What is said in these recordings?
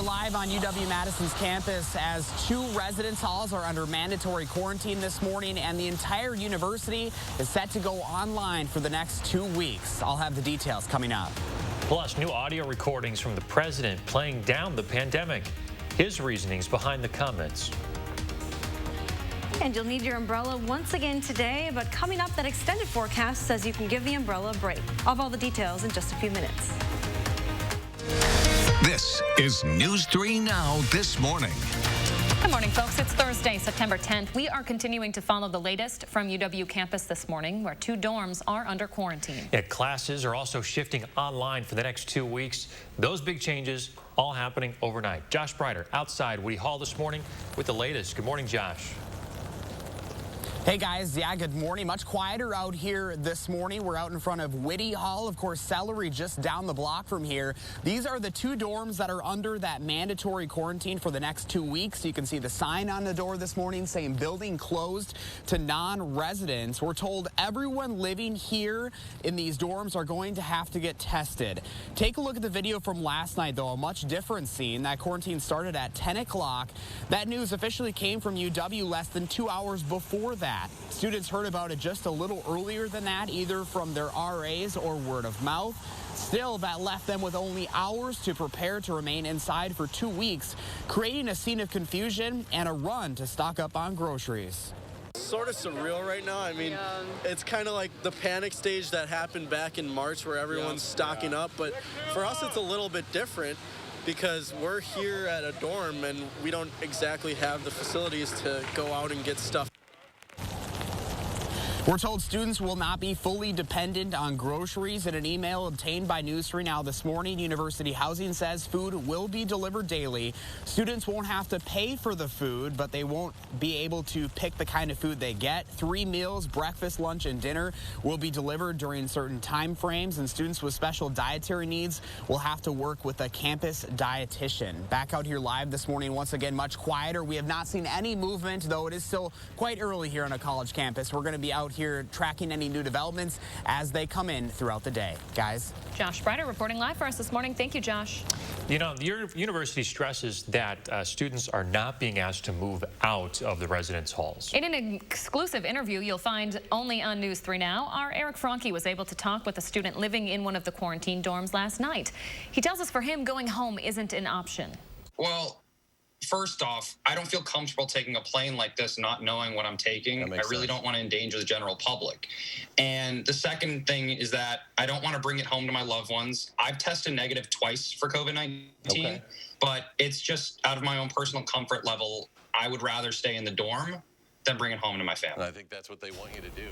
live on UW-Madison's campus as 2 residence halls are under mandatory quarantine this morning, and the entire university is set to go online for the next 2 weeks. I'll have the details coming up. Plus, new audio recordings from the president playing down the pandemic. His reasonings behind the comments. And you'll need your umbrella once again today, but coming up, that extended forecast says you can give the umbrella a break. I'll have all the details in just a few minutes. This is News 3 Now this morning. Good morning, folks. It's Thursday, September 10th. We are continuing to follow the latest from UW campus this morning, where 2 dorms are under quarantine. Yeah, classes are also shifting online for the next 2 weeks. Those big changes all happening overnight. Josh Breiter outside Woody Hall this morning with the latest. Good morning, Josh. Hey guys, yeah, good morning. Much quieter out here this morning. We're out in front of Whitty Hall, of course, Celery just down the block from here. These are the 2 dorms that are under that mandatory quarantine for the next 2 weeks. You can see the sign on the door this morning saying building closed to non-residents. We're told everyone living here in these dorms are going to have to get tested. Take a look at the video from last night, though. A much different scene. That quarantine started at 10 o'clock. That news officially came from UW less than 2 hours before that. Students heard about it just a little earlier than that, either from their RAs or word of mouth. Still, that left them with only hours to prepare to remain inside for 2 weeks, creating a scene of confusion and a run to stock up on groceries. Sort of surreal right now. I mean, it's kind of like the panic stage that happened back in March where everyone's stocking up, but for us it's a little bit different because we're here at a dorm and we don't exactly have the facilities to go out and get stuff. We're told students will not be fully dependent on groceries. In an email obtained by News 3 Now this morning, University Housing says food will be delivered daily. Students won't have to pay for the food, but they won't be able to pick the kind of food they get. 3 meals, breakfast, lunch, and dinner, will be delivered during certain time frames, and students with special dietary needs will have to work with a campus dietitian. Back out here live this morning, once again, much quieter. We have not seen any movement, though it is still quite early here on a college campus. We're going to be out here tracking any new developments as they come in throughout the day. Guys. Josh Breiter reporting live for us this morning. Thank you, Josh. You know, the university stresses that students are not being asked to move out of the residence halls. In an exclusive interview you'll find only on News 3 Now, our Eric Franke was able to talk with a student living in one of the quarantine dorms last night. He tells us for him, going home isn't an option. Well, first off, I don't feel comfortable taking a plane like this not knowing what I'm taking. I really don't want to endanger the general public. And the second thing is that I don't want to bring it home to my loved ones. I've tested negative twice for COVID-19, but it's just out of my own personal comfort level. I would rather stay in the dorm than bring it home to my family. I think that's what they want you to do.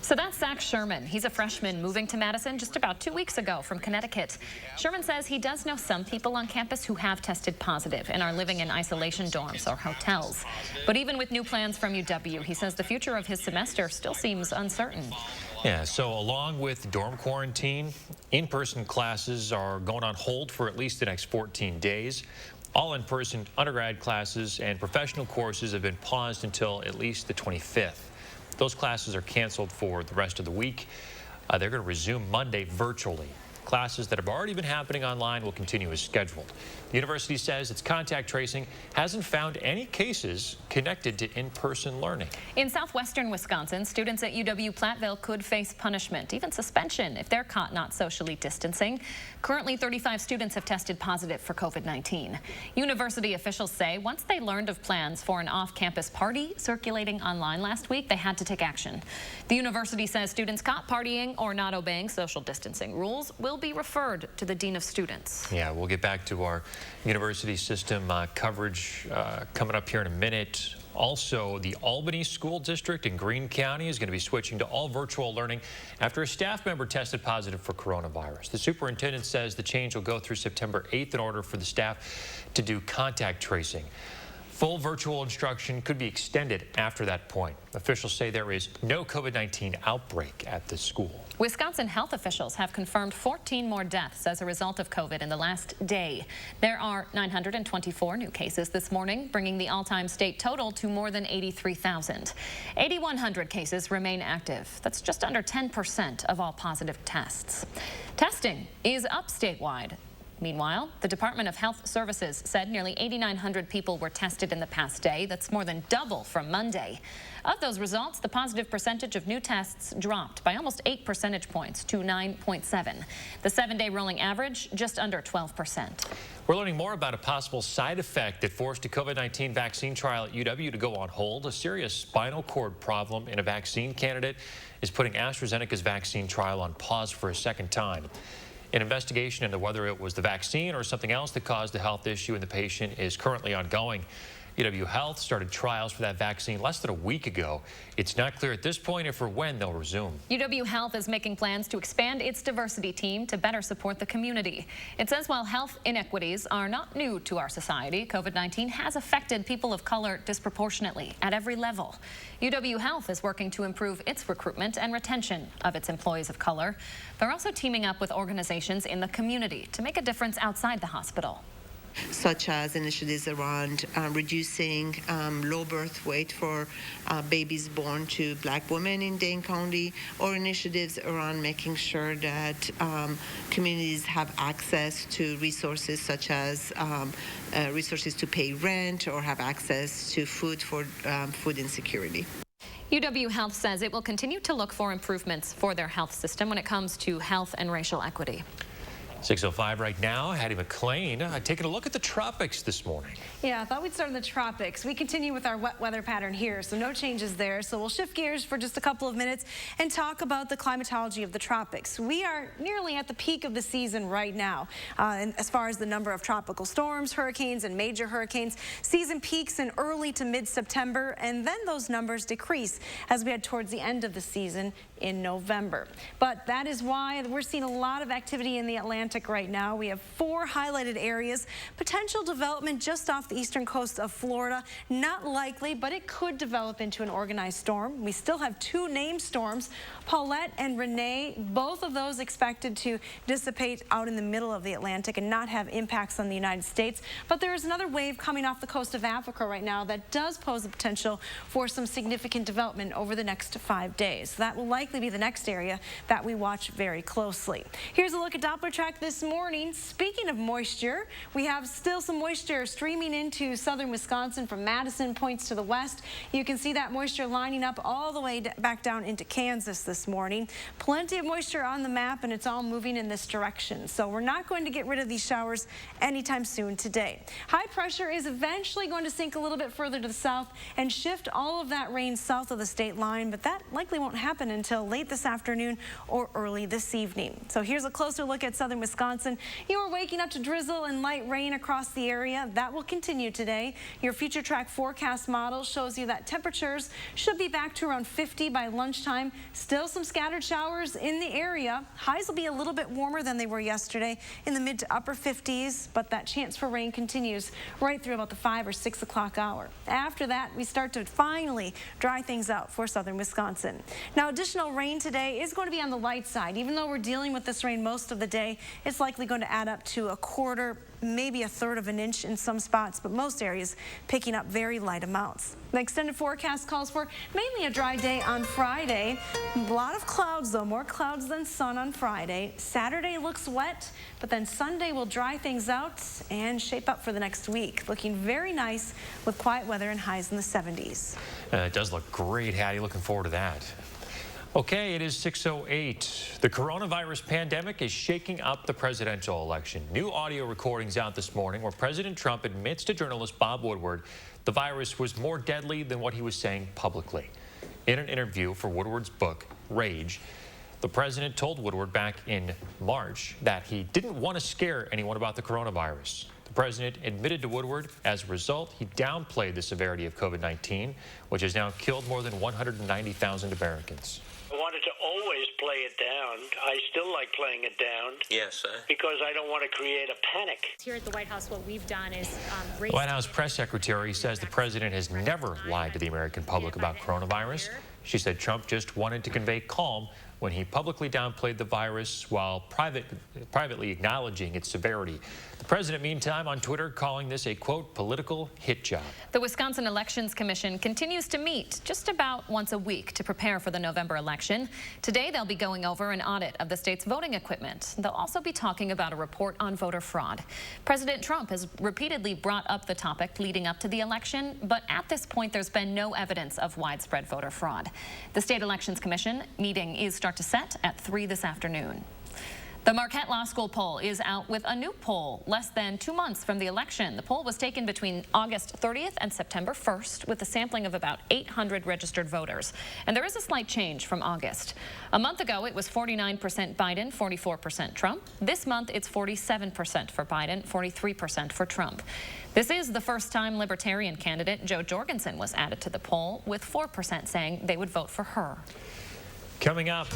So that's Zach Sherman. He's a freshman moving to Madison just about 2 weeks ago from Connecticut. Sherman says he does know some people on campus who have tested positive and are living in isolation dorms or hotels. But even with new plans from UW, he says the future of his semester still seems uncertain. Yeah, so along with dorm quarantine, in-person classes are going on hold for at least the next 14 days. All in-person undergrad classes and professional courses have been paused until at least the 25th. Those classes are canceled for the rest of the week. They're going to resume Monday virtually. Classes that have already been happening online will continue as scheduled. The university says its contact tracing hasn't found any cases connected to in-person learning. In southwestern Wisconsin, students at UW-Platteville could face punishment, even suspension, if they're caught not socially distancing. Currently, 35 students have tested positive for COVID-19. University officials say once they learned of plans for an off-campus party circulating online last week, they had to take action. The university says students caught partying or not obeying social distancing rules will be referred to the Dean of Students. Yeah, we'll get back to our university system coverage coming up here in a minute. Also, the Albany School District in Greene County is going to be switching to all virtual learning after a staff member tested positive for coronavirus. The superintendent says the change will go through September 8th in order for the staff to do contact tracing. Full virtual instruction could be extended after that point. Officials say there is no COVID-19 outbreak at this school. Wisconsin health officials have confirmed 14 more deaths as a result of COVID in the last day. There are 924 new cases this morning, bringing the all-time state total to more than 83,000. 8,100 cases remain active. That's just under 10% of all positive tests. Testing is up statewide. Meanwhile, the Department of Health Services said nearly 8,900 people were tested in the past day. That's more than double from Monday. Of those results, the positive percentage of new tests dropped by almost 8 percentage points to 9.7. The 7-day rolling average, just under 12%. We're learning more about a possible side effect that forced a COVID-19 vaccine trial at UW to go on hold. A serious spinal cord problem in a vaccine candidate is putting AstraZeneca's vaccine trial on pause for a second time. An investigation into whether it was the vaccine or something else that caused the health issue in the patient is currently ongoing. UW Health started trials for that vaccine less than a week ago. It's not clear at this point if or when they'll resume. UW Health is making plans to expand its diversity team to better support the community. It says while health inequities are not new to our society, COVID-19 has affected people of color disproportionately at every level. UW Health is working to improve its recruitment and retention of its employees of color. They're also teaming up with organizations in the community to make a difference outside the hospital, such as initiatives around reducing low birth weight for babies born to Black women in Dane County, or initiatives around making sure that communities have access to resources such as resources to pay rent or have access to food for food insecurity. UW Health says it will continue to look for improvements for their health system when it comes to health and racial equity. 6:05 right now. Hattie McLean taking a look at the tropics this morning. Yeah, I thought we'd start in the tropics. We continue with our wet weather pattern here, so no changes there. So we'll shift gears for just a couple of minutes and talk about the climatology of the tropics. We are nearly at the peak of the season right now. And as far as the number of tropical storms, hurricanes, and major hurricanes, season peaks in early to mid-September, and then those numbers decrease as we head towards the end of the season in November. But that is why we're seeing a lot of activity in the Atlantic right now. We have 4 highlighted areas. Potential development just off the eastern coast of Florida. Not likely, but it could develop into an organized storm. We still have 2 named storms, Paulette and Renee. Both of those expected to dissipate out in the middle of the Atlantic and not have impacts on the United States. But there is another wave coming off the coast of Africa right now that does pose the potential for some significant development over the next 5 days. That will likely be the next area that we watch very closely. Here's a look at Doppler track this morning. Speaking of moisture, we have still some moisture streaming into southern Wisconsin from Madison points to the west. You can see that moisture lining up all the way back down into Kansas this morning. Plenty of moisture on the map, and it's all moving in this direction. So we're not going to get rid of these showers anytime soon today. High pressure is eventually going to sink a little bit further to the south and shift all of that rain south of the state line, but that likely won't happen until late this afternoon or early this evening. So here's a closer look at southern Wisconsin. You are waking up to drizzle and light rain across the area. That will continue today. Your future track forecast model shows you that temperatures should be back to around 50 by lunchtime. Still some scattered showers in the area. Highs will be a little bit warmer than they were yesterday in the mid to upper 50s, but that chance for rain continues right through about the 5 or 6 o'clock hour. After that, we start to finally dry things out for southern Wisconsin. Now, additional rain today is going to be on the light side. Even though we're dealing with this rain most of the day, it's likely going to add up to a quarter, maybe a third of an inch in some spots, but most areas picking up very light amounts. The extended forecast calls for mainly a dry day on Friday. A lot of clouds, though, more clouds than sun on Friday. Saturday looks wet, but then Sunday will dry things out and shape up for the next week. Looking very nice with quiet weather and highs in the 70s. It does look great, Hattie. Looking forward to that. Okay, it is 6:08. The coronavirus pandemic is shaking up the presidential election. New audio recordings out this morning where President Trump admits to journalist Bob Woodward the virus was more deadly than what he was saying publicly. In an interview for Woodward's book, Rage, the president told Woodward back in March that he didn't want to scare anyone about the coronavirus. The president admitted to Woodward as a result, he downplayed the severity of COVID-19, which has now killed more than 190,000 Americans. I wanted to always play it down. I still like playing it down. Yes, sir. Because I don't want to create a panic. Here at the White House, what we've done is the White House press secretary says the president has never lied to the American public about coronavirus. She said Trump just wanted to convey calm when he publicly downplayed the virus while privately acknowledging its severity. The president, meantime, on Twitter calling this a, quote, political hit job. The Wisconsin Elections Commission continues to meet just about once a week to prepare for the November election. Today, they'll be going over an audit of the state's voting equipment. They'll also be talking about a report on voter fraud. President Trump has repeatedly brought up the topic leading up to the election, but at this point, there's been no evidence of widespread voter fraud. The State Elections Commission meeting is start to set at 3 this afternoon. The Marquette Law School poll is out with a new poll less than 2 months from the election. The poll was taken between August 30th and September 1st with a sampling of about 800 registered voters. And there is a slight change from August. A month ago, it was 49% Biden, 44% Trump. This month, it's 47% for Biden, 43% for Trump. This is the first time Libertarian candidate Joe Jorgensen was added to the poll, with 4% saying they would vote for her. Coming up,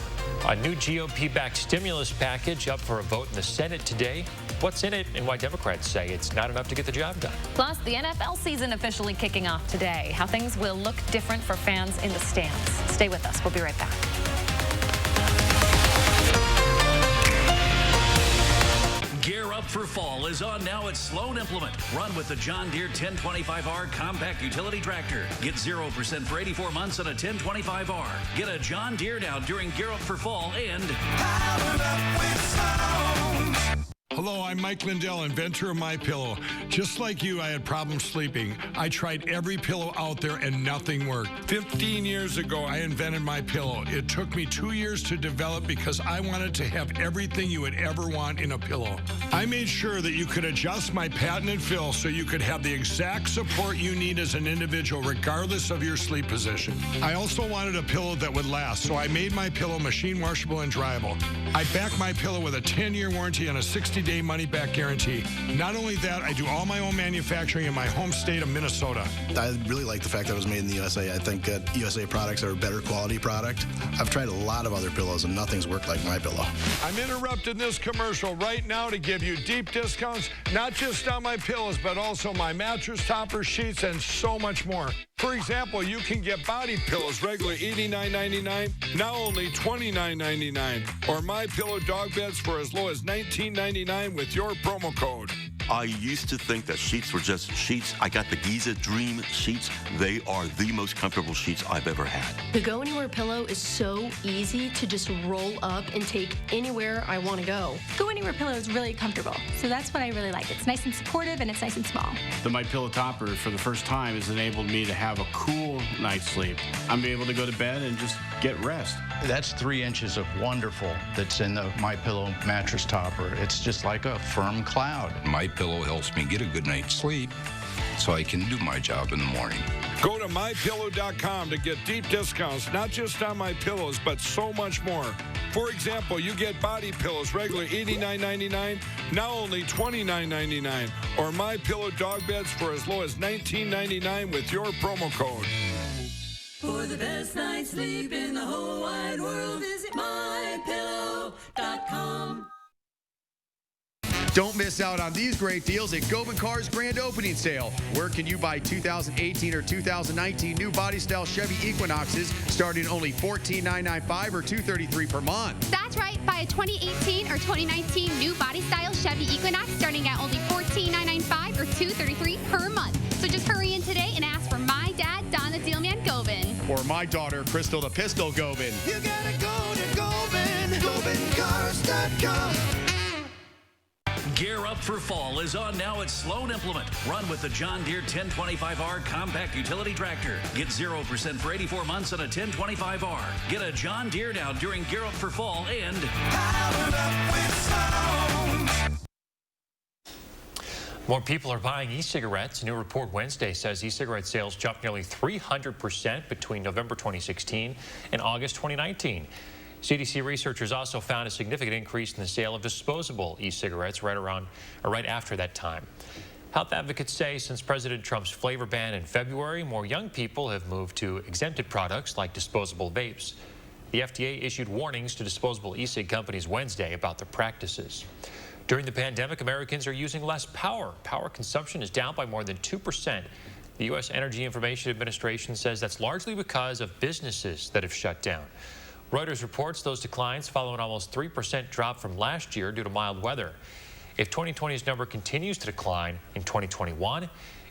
a new GOP-backed stimulus package up for a vote in the Senate today. What's in it and why Democrats say it's not enough to get the job done. Plus, the NFL season officially kicking off today. How things will look different for fans in the stands. Stay with us. We'll be right back. Gear Up for Fall is on now at Sloan Implement. Run with the John Deere 1025R compact utility tractor. Get 0% for 84 months on a 1025R. Get a John Deere now during Gear Up for Fall and Powered Up with Sloan. Hello, I'm Mike Lindell, inventor of MyPillow. Just like you, I had problems sleeping. I tried every pillow out there and nothing worked. 15 years ago, I invented MyPillow. It took me 2 years to develop because I wanted to have everything you would ever want in a pillow. I made sure that you could adjust my patented fill so you could have the exact support you need as an individual, regardless of your sleep position. I also wanted a pillow that would last, so I made MyPillow machine washable and dryable. I back MyPillow with a 10-year warranty and a 60-day money-back guarantee. Not only that, I do all my own manufacturing in my home state of Minnesota. I really like the fact that it was made in the USA. I think that USA products are a better quality product. I've tried a lot of other pillows and nothing's worked like MyPillow. I'm interrupting this commercial right now to give you deep discounts, not just on my pillows, but also my mattress toppers, sheets, and so much more. For example, you can get body pillows regularly $89.99, now only $29.99, or MyPillow dog beds for as low as $19.99 with your promo code. I used to think that sheets were just sheets. I got the Giza Dream sheets. They are the most comfortable sheets I've ever had. The Go Anywhere pillow is so easy to just roll up and take anywhere I want to go. Go Anywhere pillow is really comfortable, so that's what I really like. It's nice and supportive and it's nice and small. The MyPillow topper, for the first time, has enabled me to have a cool night's sleep. I'm able to go to bed and just get rest. That's 3 inches of wonderful that's in the MyPillow mattress topper. It's just like a firm cloud. MyPillow helps me get a good night's sleep so I can do my job in the morning. Go to MyPillow.com to get deep discounts, not just on my pillows, but so much more. For example, you get body pillows regularly $89.99, now only $29.99, or MyPillow dog beds for as low as $19.99 with your promo code. For the best night's sleep in the whole wide world, visit MyPillow.com. Don't miss out on these great deals at Gobin Cars Grand Opening Sale. Where can you buy 2018 or 2019 new body style Chevy Equinoxes starting only $14,995 or $233 per month? That's right. Buy a 2018 or 2019 new body style Chevy Equinox starting at only $14,995 or $233 per month. So just hurry in today and ask for my dad, Don the Dealman Gobin. Or my daughter, Crystal the Pistol Gobin. You gotta go to Gobin, GobinCars.com. Gear Up for Fall is on now at Sloan Implement. Run with the John Deere 1025R compact utility tractor. Get 0% for 84 months on a 1025R. Get a John Deere now during Gear Up for Fall and Powered Up with Sloan. More people are buying e-cigarettes. A new report Wednesday says e-cigarette sales jumped nearly 300% between November 2016 and August 2019. CDC researchers also found a significant increase in the sale of disposable e-cigarettes right after that time. Health advocates say since President Trump's flavor ban in February, more young people have moved to exempted products like disposable vapes. The FDA issued warnings to disposable e-cig companies Wednesday about their practices. During the pandemic, Americans are using less power. Power consumption is down by more than 2%. The U.S. Energy Information Administration says that's largely because of businesses that have shut down. Reuters reports those declines follow an almost 3% drop from last year due to mild weather. If 2020's number continues to decline in 2021,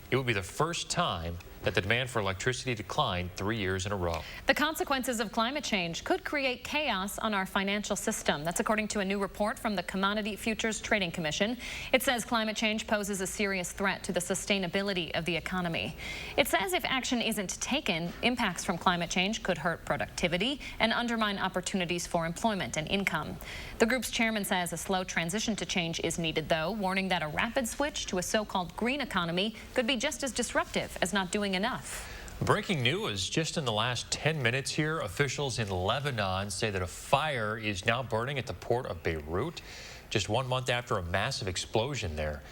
it will be the first time that the demand for electricity declined 3 years in a row. The consequences of climate change could create chaos on our financial system. That's according to a new report from the Commodity Futures Trading Commission. It says climate change poses a serious threat to the sustainability of the economy. It says if action isn't taken, impacts from climate change could hurt productivity and undermine opportunities for employment and income. The group's chairman says a slow transition to change is needed, though, warning that a rapid switch to a so-called green economy could be just as disruptive as not doing enough. Breaking news just in the last 10 minutes here. Officials in Lebanon say that a fire is now burning at the port of Beirut, just 1 month after a massive explosion there.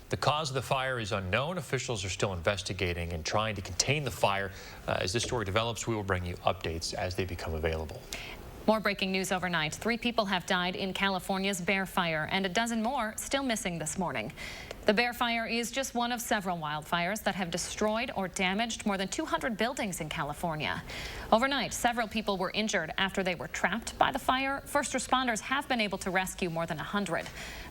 The cause of the fire is unknown. Officials are still investigating and trying to contain the fire. As this story develops, we will bring you updates as they become available. More breaking news overnight. 3 people have died in California's Bear Fire, and a dozen more still missing this morning. The Bear Fire is just one of several wildfires that have destroyed or damaged more than 200 buildings in California. Overnight, several people were injured after they were trapped by the fire. First responders have been able to rescue more than 100.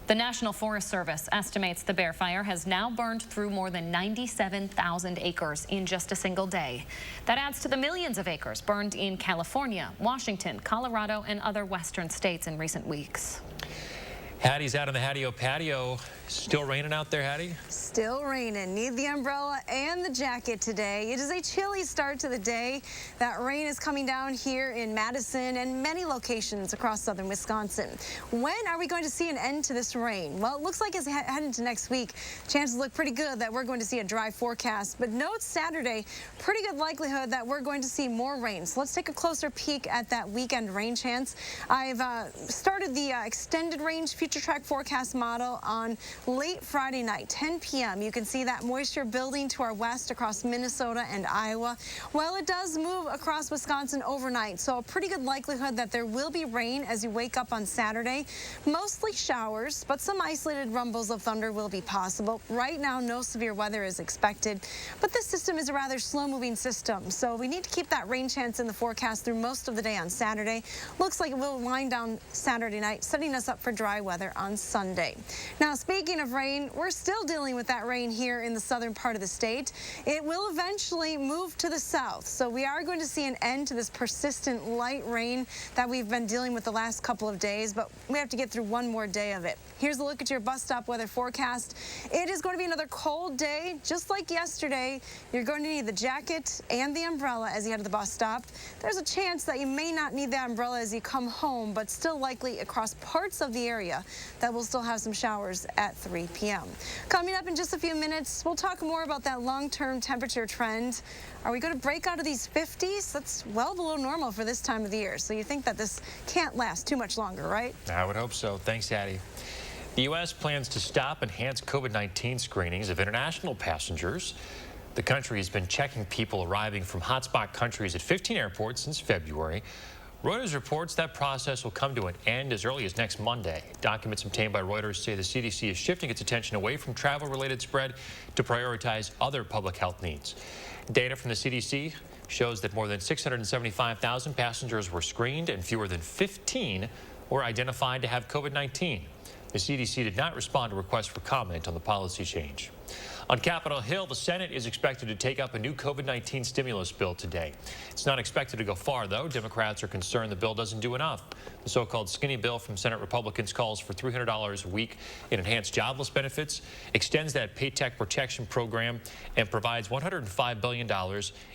The National Forest Service estimates the Bear Fire has now burned through more than 97,000 acres in just a single day. That adds to the millions of acres burned in California, Washington, Colorado, and other western states in recent weeks. Hattie's out on the Hattie-O patio. Still raining out there, Hattie? Still raining. Need the umbrella and the jacket today. It is a chilly start to the day. That rain is coming down here in Madison and many locations across southern Wisconsin. When are we going to see an end to this rain? Well, it looks like as we head into next week, chances look pretty good that we're going to see a dry forecast. But note Saturday, pretty good likelihood that we're going to see more rain. So let's take a closer peek at that weekend rain chance. I've started the extended range future track forecast model on late Friday night, 10 p.m. You can see that moisture building to our west across Minnesota and Iowa. Well, it does move across Wisconsin overnight, so a pretty good likelihood that there will be rain as you wake up on Saturday. Mostly showers, but some isolated rumbles of thunder will be possible. Right now, no severe weather is expected, but this system is a rather slow-moving system, so we need to keep that rain chance in the forecast through most of the day on Saturday. Looks like it will wind down Saturday night, setting us up for dry weather on Sunday. Now, speaking of rain, we're still dealing with that rain here in the southern part of the state. It will eventually move to the south, so we are going to see an end to this persistent light rain that we've been dealing with the last couple of days, but we have to get through one more day of it. Here's a look at your bus stop weather forecast. It is going to be another cold day, just like yesterday. You're going to need the jacket and the umbrella as you head to the bus stop. There's a chance that you may not need that umbrella as you come home, but still likely across parts of the area that will still have some showers at 3 p.m. Coming up in just a few minutes, we'll talk more about that long-term temperature trend. Are we going to break out of these 50s? That's well below normal for this time of the year. So you think that this can't last too much longer, right? I would hope so. Thanks, Hattie. The U.S. plans to stop enhanced COVID-19 screenings of international passengers. The country has been checking people arriving from hotspot countries at 15 airports since February. Reuters reports that process will come to an end as early as next Monday. Documents obtained by Reuters say the CDC is shifting its attention away from travel-related spread to prioritize other public health needs. Data from the CDC shows that more than 675,000 passengers were screened and fewer than 15 were identified to have COVID-19. The CDC did not respond to requests for comment on the policy change. On Capitol Hill, the Senate is expected to take up a new COVID-19 stimulus bill today. It's not expected to go far, though. Democrats are concerned the bill doesn't do enough. The so-called skinny bill from Senate Republicans calls for $300 a week in enhanced jobless benefits, extends that Paycheck Protection Program, and provides $105 billion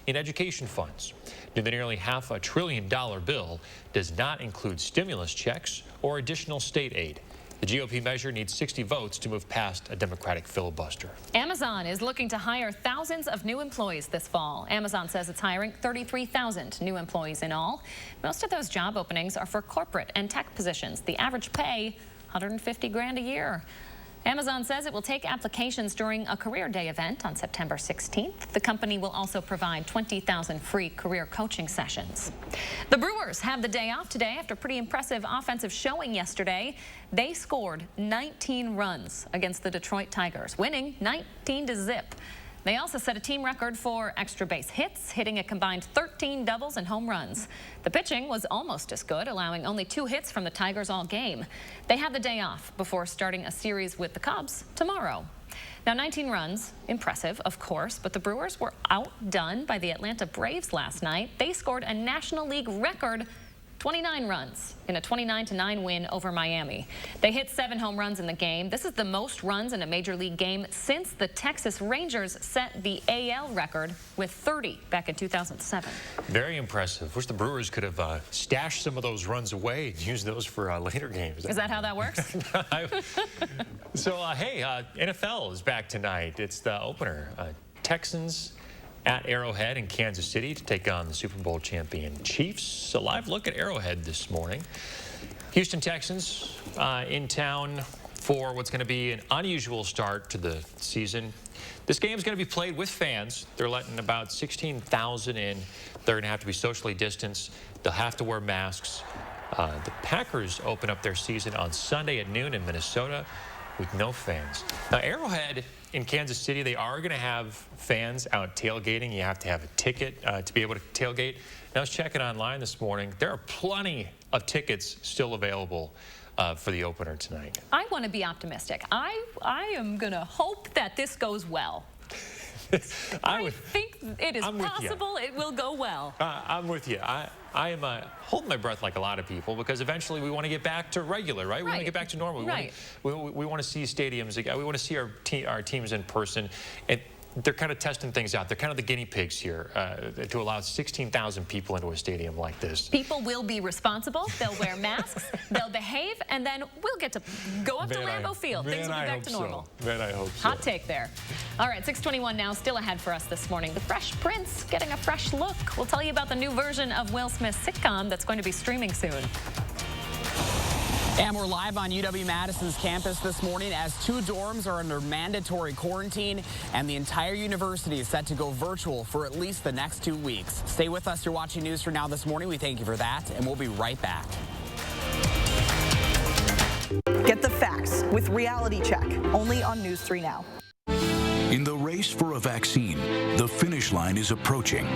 in education funds. The nearly $500 billion bill does not include stimulus checks or additional state aid. The GOP measure needs 60 votes to move past a Democratic filibuster. Amazon is looking to hire thousands of new employees this fall. Amazon says it's hiring 33,000 new employees in all. Most of those job openings are for corporate and tech positions. The average pay, $150 grand a year. Amazon says it will take applications during a Career Day event on September 16th. The company will also provide 20,000 free career coaching sessions. The Brewers have the day off today after a pretty impressive offensive showing yesterday. They scored 19 runs against the Detroit Tigers, winning 19-0. They also set a team record for extra base hits, hitting a combined 13 doubles and home runs. The pitching was almost as good, allowing only 2 hits from the Tigers all game. They had the day off before starting a series with the Cubs tomorrow. Now, 19 runs, impressive, of course, but the Brewers were outdone by the Atlanta Braves last night. They scored a National League record 29 runs in a 29-9 win over Miami. They hit 7 home runs in the game. This is the most runs in a major league game since the Texas Rangers set the AL record with 30 back in 2007. Very impressive. Wish the Brewers could have stashed some of those runs away and used those for later games. Is that how that works? So, hey, NFL is back tonight. It's the opener. Texans at Arrowhead in Kansas City to take on the Super Bowl champion Chiefs. A live look at Arrowhead this morning. Houston Texans in town for what's going to be an unusual start to the season. This game is going to be played with fans. They're letting about 16,000 in. They're going to have to be socially distanced. They'll have to wear masks. The Packers open up their season on Sunday at noon in Minnesota with no fans. Now, Arrowhead in Kansas City, they are going to have fans out tailgating. You have to have a ticket to be able to tailgate. And I was checking online this morning. There are plenty of tickets still available for the opener tonight. I want to be optimistic. I am going to hope that this goes well. I think it is possible it will go well. I'm with you. I am holding my breath like a lot of people because eventually we want to get back to regular, right? We want to get back to normal. We want to see stadiums again. We want to see our teams in person. And they're kind of testing things out. They're kind of the guinea pigs here to allow 16,000 people into a stadium like this. People will be responsible. They'll wear masks. They'll behave. And then we'll get to go up to Lambeau Field. Things will be back to normal. Man, I hope so. Hot take there. All right, 6:21 now. Still ahead for us this morning. The Fresh Prince getting a fresh look. We'll tell you about the new version of Will Smith's sitcom that's going to be streaming soon. And we're live on UW-Madison's campus this morning as 2 dorms are under mandatory quarantine and the entire university is set to go virtual for at least the next 2 weeks. Stay with us. You're watching News for Now this morning. We thank you for that, and we'll be right back. Get the facts with Reality Check, only on News 3 Now. In the race for a vaccine, the finish line is approaching.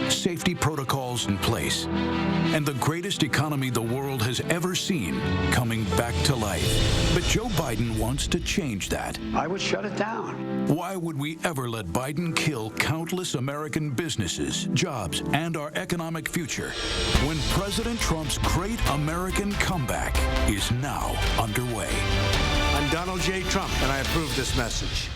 Safety protocols in place, and the greatest economy the world has ever seen coming back to life. But Joe Biden wants to change that. I would shut it down. Why would we ever let Biden kill countless American businesses, jobs, and our economic future when President Trump's great American comeback is now underway? I'm Donald J. Trump, and I approve this message.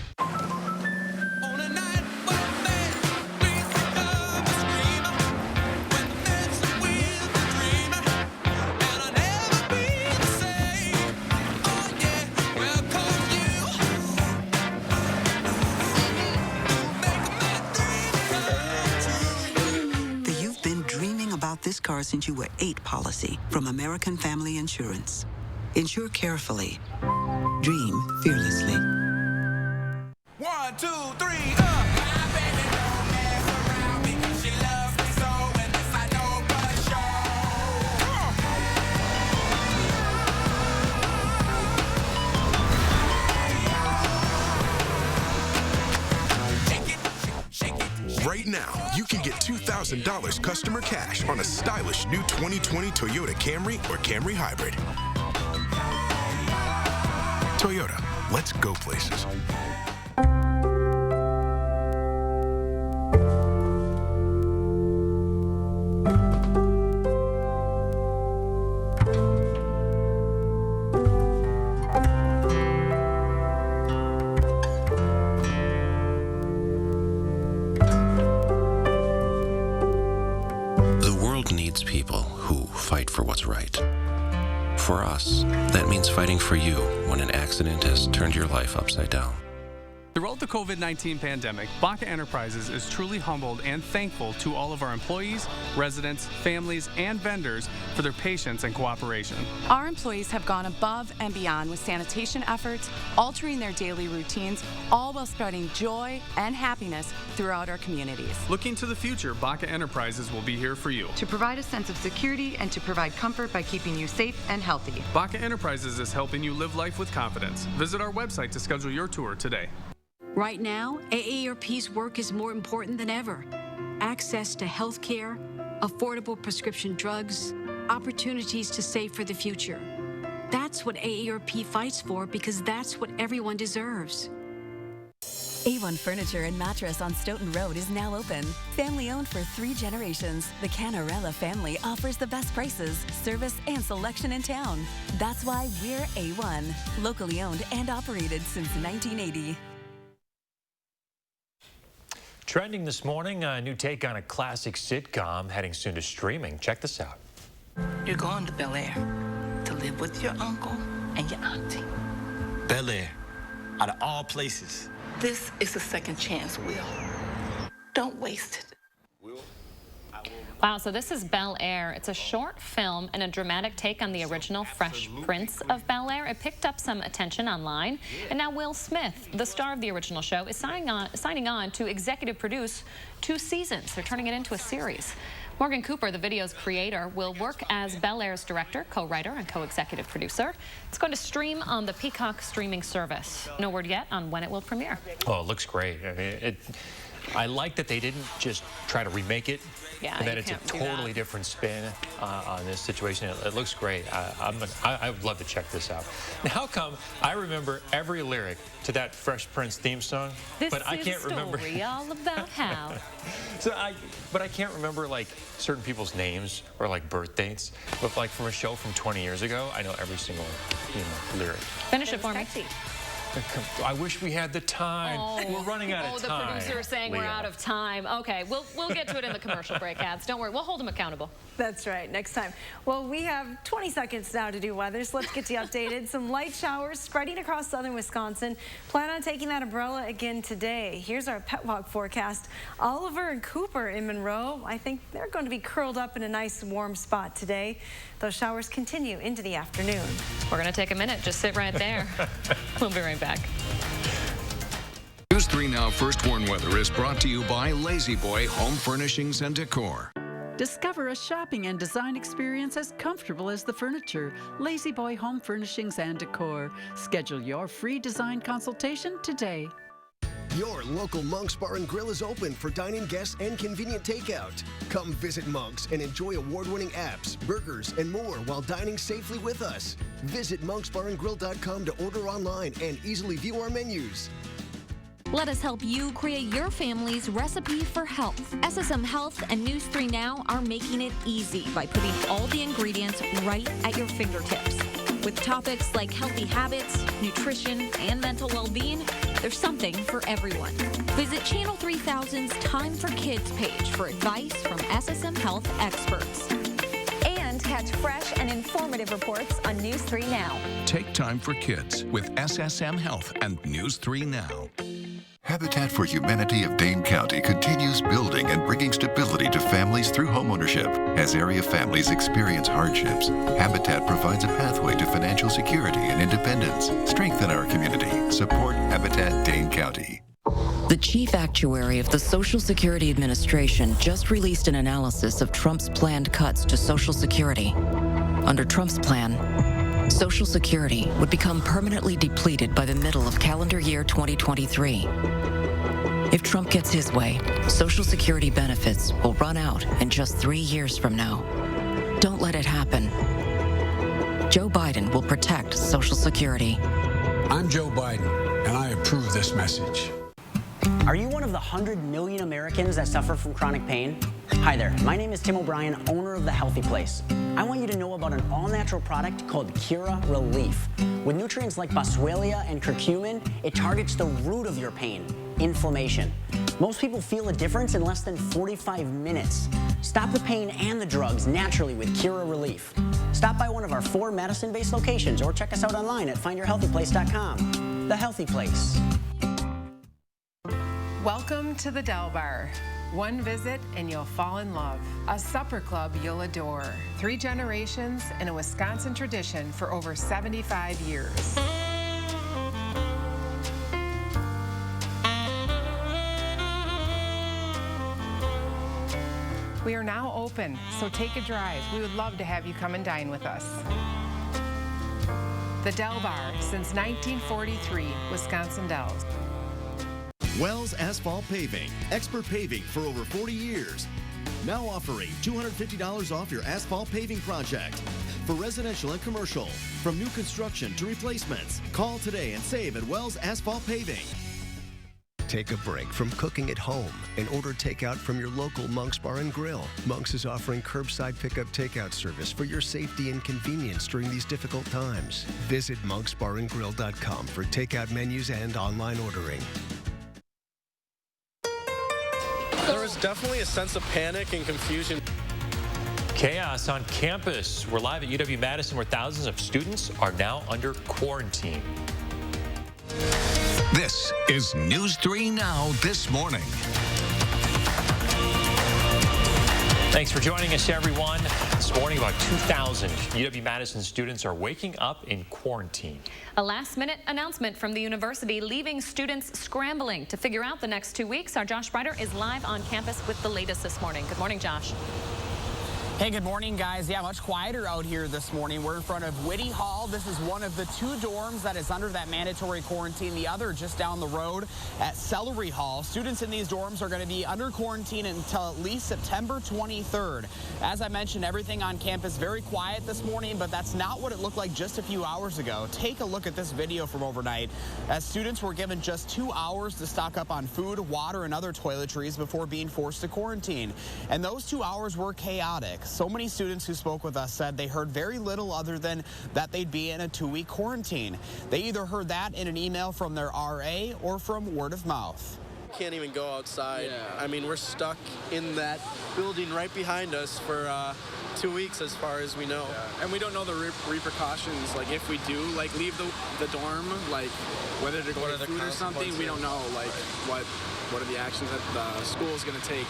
This car since you were 8 policy from American Family Insurance. Insure carefully. Dream fearlessly. 1, 2, 3, up! My baby don't mess around because she loves me so, and this I know for Right now, you can get $2,000 customer cash on a stylish new 2020 Toyota Camry or Camry Hybrid. Toyota, let's go places. People who fight for what's right. For us, that means fighting for you when an accident has turned your life upside down. Throughout the COVID-19 pandemic, Baca Enterprises is truly humbled and thankful to all of our employees, residents, families, and vendors for their patience and cooperation. Our employees have gone above and beyond with sanitation efforts, altering their daily routines, all while spreading joy and happiness throughout our communities. Looking to the future, Baca Enterprises will be here for you. To provide a sense of security and to provide comfort by keeping you safe and healthy. Baca Enterprises is helping you live life with confidence. Visit our website to schedule your tour today. Right now, AARP's work is more important than ever. Access to health care, affordable prescription drugs, opportunities to save for the future. That's what AARP fights for, because that's what everyone deserves. A1 Furniture and Mattress on Stoughton Road is now open. Family owned for 3 generations, the Canarella family offers the best prices, service, and selection in town. That's why we're A1, locally owned and operated since 1980. Trending this morning, a new take on a classic sitcom heading soon to streaming. Check this out. You're going to Bel Air to live with your uncle and your auntie. Bel Air, out of all places. This is a second chance, Will. Don't waste it. Wow, so this is Bel Air. It's a short film and a dramatic take on the original Fresh Prince of Bel Air. It picked up some attention online, and now Will Smith, the star of the original show, is signing on to executive produce 2 seasons. They're turning it into a series. Morgan Cooper, the video's creator, will work as Bel Air's director, co-writer, and co-executive producer. It's going to stream on the Peacock streaming service. No word yet on when it will premiere. Oh, it looks great. I mean, I like that they didn't just try to remake it. Yeah, and that it's a totally different spin on this situation. It looks great. I would love to check this out. Now, how come I remember every lyric to that Fresh Prince theme song, but I can't remember. This is a story all about how. But I can't remember like certain people's names or like birth dates. But like from a show from 20 years ago, I know every single lyric. Finish it for me. I wish we had the time. Oh. We're running out of time. Oh, the producer is saying we're out of time. Okay, we'll get to it in the commercial break ads. Don't worry, we'll hold them accountable. That's right, next time. Well, we have 20 seconds now to do weather, so let's get you updated. Some light showers spreading across southern Wisconsin. Plan on taking that umbrella again today. Here's our pet walk forecast. Oliver and Cooper in Monroe, I think they're going to be curled up in a nice warm spot today. Those showers continue into the afternoon. We're going to take a minute. Just sit right there. We'll be right back. News 3 Now First Warn Weather is brought to you by Lazy Boy Home Furnishings and Decor. Discover a shopping and design experience as comfortable as the furniture. Lazy Boy Home Furnishings and Decor. Schedule your free design consultation today. Your local Monk's Bar and Grill is open for dine-in guests and convenient takeout. Come visit Monk's and enjoy award-winning apps, burgers, and more while dining safely with us. Visit monksbarandgrill.com to order online and easily view our menus. Let us help you create your family's recipe for health. SSM Health and News 3 Now are making it easy by putting all the ingredients right at your fingertips. With topics like healthy habits, nutrition, and mental well-being, there's something for everyone. Visit Channel 3000's Time for Kids page for advice from SSM Health experts. And catch fresh and informative reports on News 3 Now. Take time for kids with SSM Health and News 3 Now. Habitat for Humanity of Dane County continues building and bringing stability to families through homeownership. As area families experience hardships, Habitat provides a pathway to financial security and independence. Strengthen our community. Support Habitat Dane County. The chief actuary of the Social Security Administration just released an analysis of Trump's planned cuts to Social Security. Under Trump's plan, Social Security would become permanently depleted by the middle of calendar year 2023. If Trump gets his way, Social Security benefits will run out in just 3 years from now. Don't let it happen. Joe Biden will protect Social Security. I'm Joe Biden, and I approve this message. Are you one of the 100 million Americans that suffer from chronic pain? Hi there, my name is Tim O'Brien, owner of The Healthy Place. I want you to know about an all-natural product called Cura Relief. With nutrients like boswellia and curcumin, it targets the root of your pain, inflammation. Most people feel a difference in less than 45 minutes. Stop the pain and the drugs naturally with Cura Relief. Stop by one of our 4 Madison-based locations or check us out online at findyourhealthyplace.com. The Healthy Place. Welcome to the Del Bar. One visit and you'll fall in love. A supper club you'll adore. 3 generations and a Wisconsin tradition for over 75 years. We are now open, so take a drive. We would love to have you come and dine with us. The Del Bar, since 1943, Wisconsin Dells. Wells Asphalt Paving, expert paving for over 40 years. Now offering $250 off your asphalt paving project. For residential and commercial, from new construction to replacements, call today and save at Wells Asphalt Paving. Take a break from cooking at home and order takeout from your local Monk's Bar and Grill. Monk's is offering curbside pickup takeout service for your safety and convenience during these difficult times. Visit monksbarandgrill.com for takeout menus and online ordering. There was definitely a sense of panic and confusion. Chaos on campus. We're live at UW-Madison where thousands of students are now under quarantine. This is News 3 Now this morning. Thanks for joining us, everyone. This morning, about 2,000 UW-Madison students are waking up in quarantine. A last-minute announcement from the university leaving students scrambling to figure out the next 2 weeks. Our Josh Breider is live on campus with the latest this morning. Good morning, Josh. Hey, good morning, guys. Yeah, much quieter out here this morning. We're in front of Whitty Hall. This is one of the 2 dorms that is under that mandatory quarantine. The other just down the road at Celery Hall. Students in these dorms are going to be under quarantine until at least September 23rd. As I mentioned, everything on campus very quiet this morning, but that's not what it looked like just a few hours ago. Take a look at this video from overnight as students were given just 2 hours to stock up on food, water, and other toiletries before being forced to quarantine. And those 2 hours were chaotic. So many students who spoke with us said they heard very little other than that they'd be in a 2-week quarantine. They either heard that in an email from their RA or from word of mouth. Can't even go outside. Yeah. I mean, we're stuck in that building right behind us for 2 weeks as far as we know. Yeah. And we don't know the repercussions, like if we do like leave the dorm, like whether to go to food or something, we don't know like what are the actions that the school is going to take.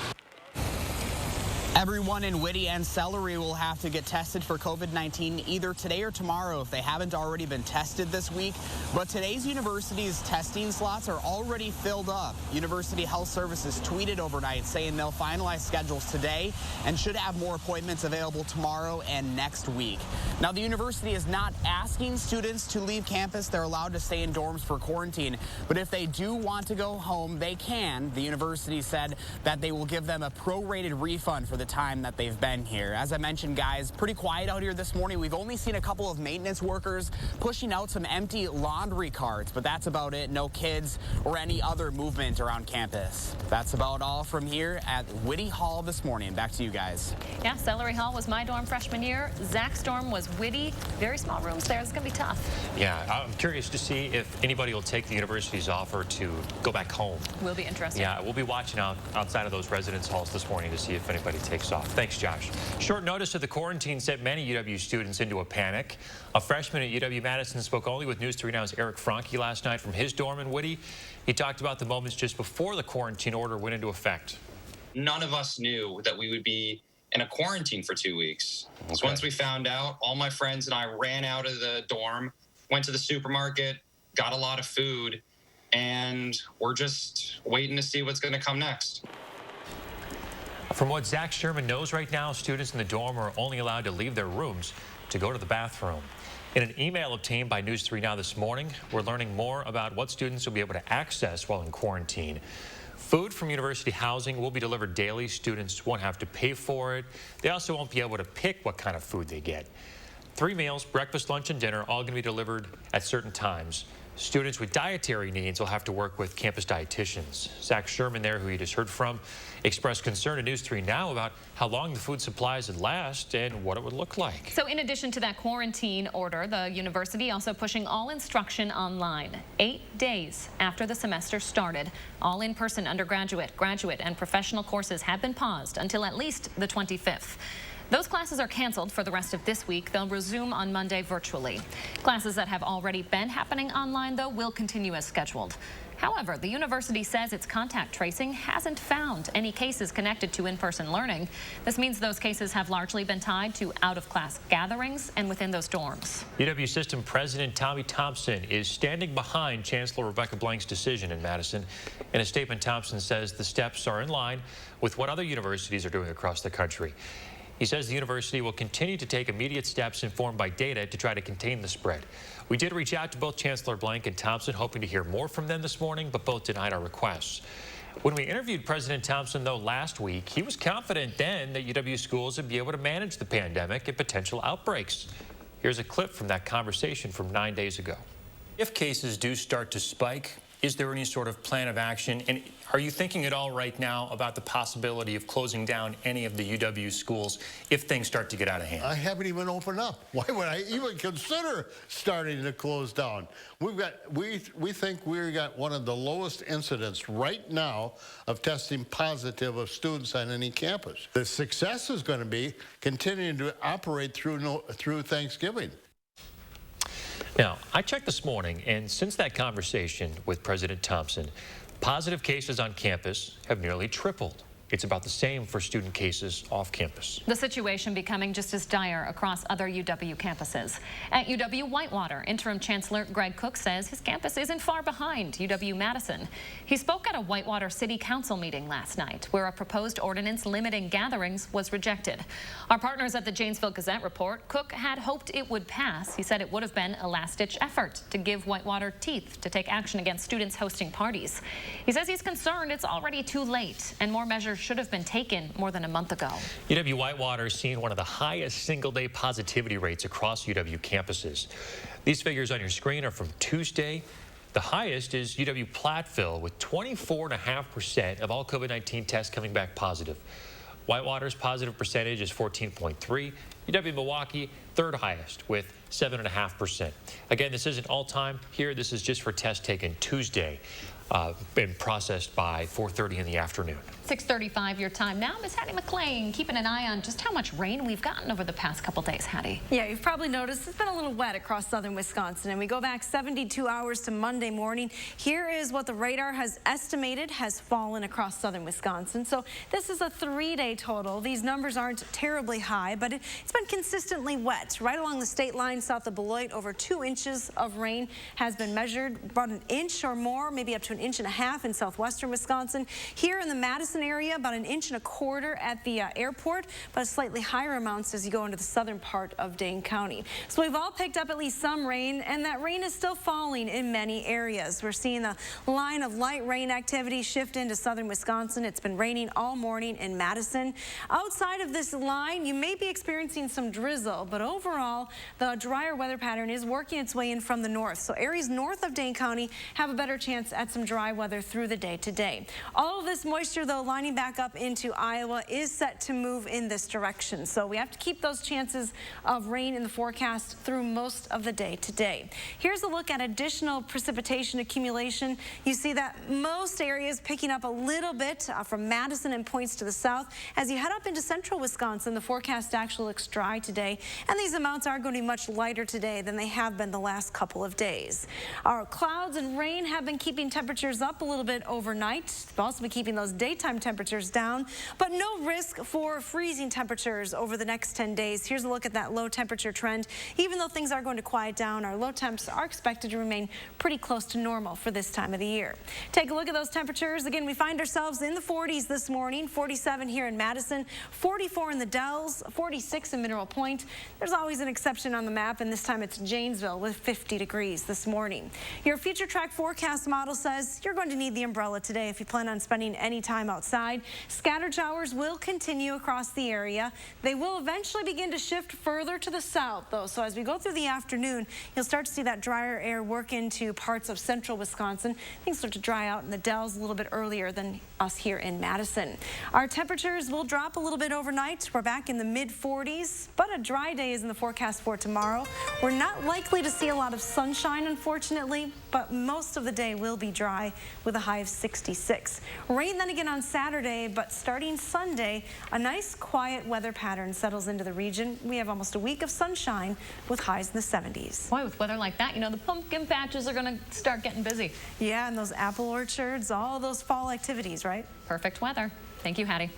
Everyone in Whitty and Celery will have to get tested for COVID-19 either today or tomorrow if they haven't already been tested this week. But today's university's testing slots are already filled up. University Health Services tweeted overnight saying they'll finalize schedules today and should have more appointments available tomorrow and next week. Now, the university is not asking students to leave campus. They're allowed to stay in dorms for quarantine. But if they do want to go home, they can. The university said that they will give them a prorated refund for the time that they've been here. As I mentioned, guys, pretty quiet out here this morning. We've only seen a couple of maintenance workers pushing out some empty laundry carts, but that's about it. No kids or any other movement around campus. That's about all from here at Whitty Hall this morning. Back to you guys. Yeah, Celery Hall was my dorm freshman year. Zach's dorm was Whitty. Very small rooms there. It's going to be tough. Yeah, I'm curious to see if anybody will take the university's offer to go back home. Will be interesting. Yeah, we'll be watching outside of those residence halls this morning to see if anybody takes off. Thanks, Josh. Short notice of the quarantine sent many UW students into a panic. A freshman at UW-Madison spoke only with News 3 Now's Eric Franke last night from his dorm in Whitty. He talked about the moments just before the quarantine order went into effect. None of us knew that we would be in a quarantine for 2 weeks. Okay. So once we found out, all my friends and I ran out of the dorm, went to the supermarket, got a lot of food, and we're just waiting to see what's going to come next. From what Zach Sherman knows right now, students in the dorm are only allowed to leave their rooms to go to the bathroom. In an email obtained by News 3 Now this morning, we're learning more about what students will be able to access while in quarantine. Food from university housing will be delivered daily. Students won't have to pay for it. They also won't be able to pick what kind of food they get. 3 meals, breakfast, lunch, and dinner, all going to be delivered at certain times. Students with dietary needs will have to work with campus dietitians. Zach Sherman there, who you just heard from, expressed concern to News 3 Now about how long the food supplies would last and what it would look like. So in addition to that quarantine order, the university also pushing all instruction online. 8 days after the semester started, all in-person undergraduate, graduate, and professional courses have been paused until at least the 25th. Those classes are canceled for the rest of this week. They'll resume on Monday virtually. Classes that have already been happening online, though, will continue as scheduled. However, the university says its contact tracing hasn't found any cases connected to in-person learning. This means those cases have largely been tied to out-of-class gatherings and within those dorms. UW System President Tommy Thompson is standing behind Chancellor Rebecca Blank's decision in Madison. In a statement, Thompson says the steps are in line with what other universities are doing across the country. He says the university will continue to take immediate steps informed by data to try to contain the spread. We did reach out to both Chancellor Blank and Thompson, hoping to hear more from them this morning, but both denied our requests. When we interviewed President Thompson, though, last week, he was confident then that UW schools would be able to manage the pandemic and potential outbreaks. Here's a clip from that conversation from 9 days ago. If cases do start to spike, is there any sort of plan of action? And are you thinking at all right now about the possibility of closing down any of the UW schools if things start to get out of hand? I haven't even opened up. Why would I even consider starting to close down? We think we've got one of the lowest incidents right now of testing positive of students on any campus. The success is going to be continuing to operate through Thanksgiving. Now, I checked this morning, and since that conversation with President Thompson, positive cases on campus have nearly tripled. It's about the same for student cases off campus. The situation becoming just as dire across other UW campuses. At UW-Whitewater, Interim Chancellor Greg Cook says his campus isn't far behind UW-Madison. He spoke at a Whitewater City Council meeting last night, where a proposed ordinance limiting gatherings was rejected. Our partners at the Janesville Gazette report, Cook had hoped it would pass. He said it would have been a last-ditch effort to give Whitewater teeth to take action against students hosting parties. He says he's concerned it's already too late and more measures should have been taken more than a month ago. UW-Whitewater is seeing one of the highest single-day positivity rates across UW campuses. These figures on your screen are from Tuesday. The highest is UW-Platteville with 24.5% of all COVID-19 tests coming back positive. Whitewater's positive percentage is 14.3%. UW-Milwaukee, third highest with 7.5%. Again, this isn't all time here. This is just for tests taken Tuesday and processed by 4:30 in the afternoon. 6:35 your time now. Miss Hattie McLean keeping an eye on just how much rain we've gotten over the past couple days, Hattie. Yeah, you've probably noticed it's been a little wet across southern Wisconsin, and we go back 72 hours to Monday morning. Here is what the radar has estimated has fallen across southern Wisconsin. So this is a 3-day total. These numbers aren't terribly high, but it's been consistently wet. Right along the state line south of Beloit, over 2 inches of rain has been measured, about an inch or more, maybe up to an inch and a half in southwestern Wisconsin. Here in the Madison area, about an inch and a quarter at the airport, but slightly higher amounts as you go into the southern part of Dane County. So we've all picked up at least some rain, and that rain is still falling in many areas. We're seeing the line of light rain activity shift into southern Wisconsin. It's been raining all morning in Madison. Outside of this line, you may be experiencing some drizzle, but overall, the drier weather pattern is working its way in from the north. So areas north of Dane County have a better chance at some dry weather through the day today. All of this moisture, though, lining back up into Iowa, is set to move in this direction. So we have to keep those chances of rain in the forecast through most of the day today. Here's a look at additional precipitation accumulation. You see that most areas picking up a little bit from Madison and points to the south. As you head up into central Wisconsin, the forecast actually looks dry today, and these amounts are going to be much lighter today than they have been the last couple of days. Our clouds and rain have been keeping temperatures up a little bit overnight. They've also been keeping those daytime temperatures down, but no risk for freezing temperatures over the next 10 days. Here's a look at that low temperature trend. Even though things are going to quiet down, our low temps are expected to remain pretty close to normal for this time of the year. Take a look at those temperatures. Again, we find ourselves in the 40s this morning, 47 here in Madison, 44 in the Dells, 46 in Mineral Point. There's always an exception on the map, and this time it's Janesville with 50 degrees this morning. Your future track forecast model says you're going to need the umbrella today if you plan on spending any time outside. Scattered showers will continue across the area. They will eventually begin to shift further to the south, though. So as we go through the afternoon, you'll start to see that drier air work into parts of central Wisconsin. Things start to dry out in the Dells a little bit earlier than us here in Madison. Our temperatures will drop a little bit overnight. We're back in the mid-40s, but a dry day is in the forecast for tomorrow. We're not likely to see a lot of sunshine, unfortunately, but most of the day will be dry with a high of 66. Rain then again on Saturday, but starting Sunday, a nice quiet weather pattern settles into the region. We have almost a week of sunshine with highs in the 70s. Boy, with weather like that, you know, the pumpkin patches are going to start getting busy. Yeah, and those apple orchards, all those fall activities, right? Perfect weather. Thank you, Hattie.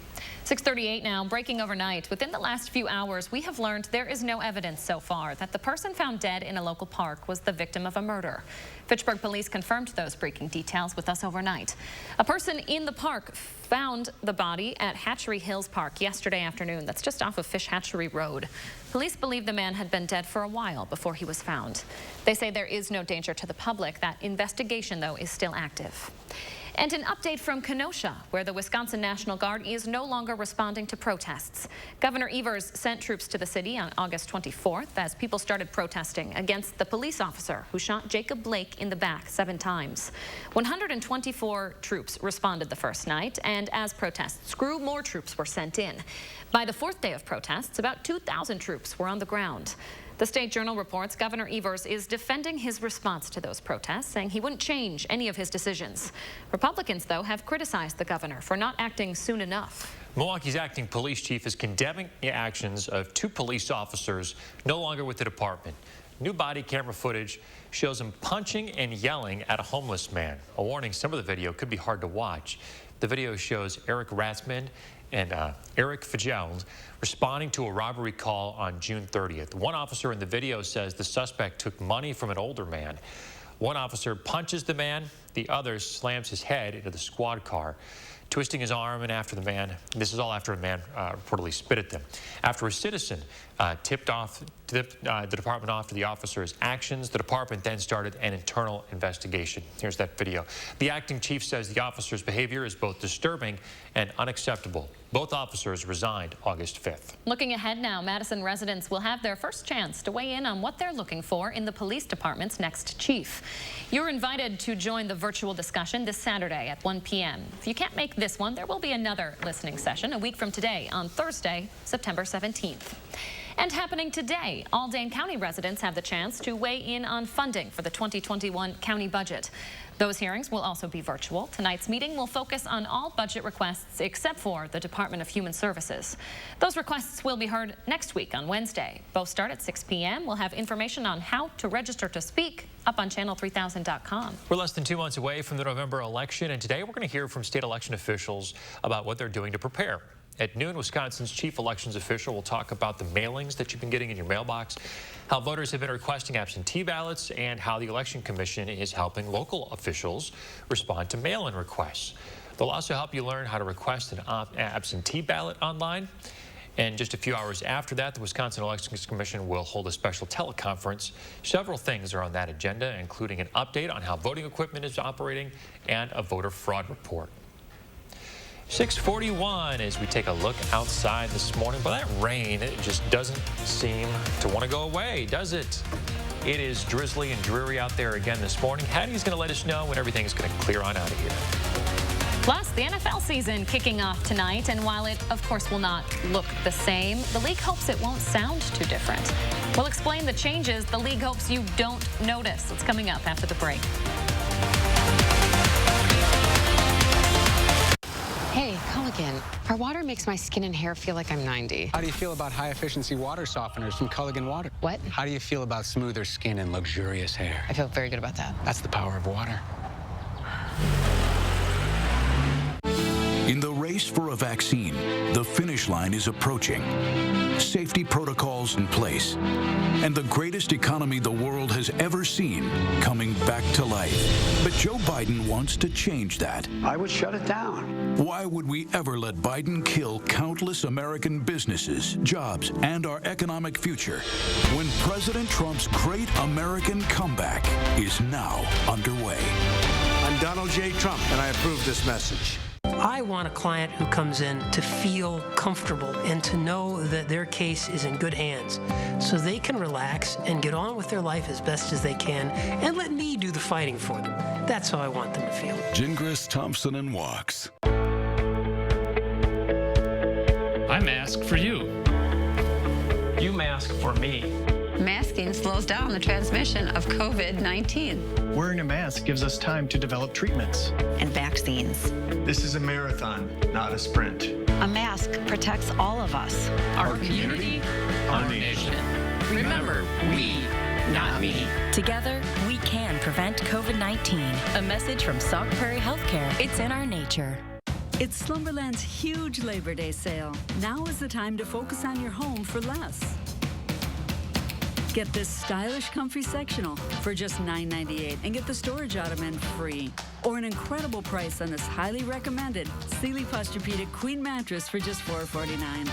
6:38 now, breaking overnight. Within the last few hours, we have learned there is no evidence so far that the person found dead in a local park was the victim of a murder. Fitchburg police confirmed those breaking details with us overnight. A person in the park found the body at Hatchery Hills Park yesterday afternoon. That's just off of Fish Hatchery Road. Police believe the man had been dead for a while before he was found. They say there is no danger to the public. That investigation, though, is still active. And an update from Kenosha, where the Wisconsin National Guard is no longer responding to protests. Governor Evers sent troops to the city on August 24th as people started protesting against the police officer who shot Jacob Blake in the back 7 times. 124 troops responded the first night, and as protests grew, more troops were sent in. By the 4th day of protests, about 2,000 troops were on the ground. The State Journal reports Governor Evers is defending his response to those protests, saying he wouldn't change any of his decisions. Republicans, though, have criticized the governor for not acting soon enough. Milwaukee's acting police chief is condemning the actions of 2 police officers no longer with the department. New body camera footage shows him punching and yelling at a homeless man. A warning, some of the video could be hard to watch. The video shows Eric Ratzman and Eric Fitzgerald responding to a robbery call on June 30th. One officer in the video says the suspect took money from an older man. One officer punches the man, the other slams his head into the squad car, twisting his arm, and after the man, this is all after a man reportedly spit at them. After a citizen tipped the department off to the officer's actions, the department then started an internal investigation. Here's that video. The acting chief says the officer's behavior is both disturbing and unacceptable. Both officers resigned August 5th. Looking ahead now, Madison residents will have their first chance to weigh in on what they're looking for in the police department's next chief. You're invited to join the virtual discussion this Saturday at 1 p.m. If you can't make this one, there will be another listening session a week from today on Thursday, September 17th. And happening today, all Dane County residents have the chance to weigh in on funding for the 2021 county budget. Those hearings will also be virtual. Tonight's meeting will focus on all budget requests except for the Department of Human Services. Those requests will be heard next week on Wednesday. Both start at 6 p.m. We'll have information on how to register to speak up on channel3000.com. We're less than 2 months away from the November election, and today we're going to hear from state election officials about what they're doing to prepare. At noon, Wisconsin's chief elections official will talk about the mailings that you've been getting in your mailbox, how voters have been requesting absentee ballots, and how the Election Commission is helping local officials respond to mail-in requests. They'll also help you learn how to request an absentee ballot online. And just a few hours after that, the Wisconsin Election Commission will hold a special teleconference. Several things are on that agenda, including an update on how voting equipment is operating and a voter fraud report. 6:41 as we take a look outside this morning. But that rain, it just doesn't seem to want to go away, does it? It is drizzly and dreary out there again this morning. Hattie's going to let us know when everything is going to clear on out of here. Plus, the NFL season kicking off tonight, and while it, of course, will not look the same, the league hopes it won't sound too different. We'll explain the changes the league hopes you don't notice. It's coming up after the break. Hey, Culligan. Our water makes my skin and hair feel like I'm 90. How do you feel about high-efficiency water softeners from Culligan Water? What? How do you feel about smoother skin and luxurious hair? I feel very good about that. That's the power of water. In the race for a vaccine, the finish line is approaching. Safety protocols in place, and the greatest economy the world has ever seen coming back to life. But Joe Biden wants to change that. I would shut it down. Why would we ever let Biden kill countless American businesses, jobs, and our economic future when President Trump's great American comeback is now underway? I'm Donald J. Trump, and I approve this message. I want a client who comes in to feel comfortable and to know that their case is in good hands so they can relax and get on with their life as best as they can and let me do the fighting for them. That's how I want them to feel. Gingras, Thompson, and Walks. I mask for you. You mask for me. Masking slows down the transmission of COVID-19. Wearing a mask gives us time to develop treatments. And vaccines. This is a marathon, not a sprint. A mask protects all of us. Our community, our nation. Remember, we, not me. Together, we can prevent COVID-19. A message from Sauk Prairie Healthcare. It's in our nature. It's Slumberland's huge Labor Day sale. Now is the time to focus on your home for less. Get this stylish, comfy sectional for just $9.98 and get the storage ottoman free. Or an incredible price on this highly recommended Sealy Posturepedic Queen mattress for just $4.49.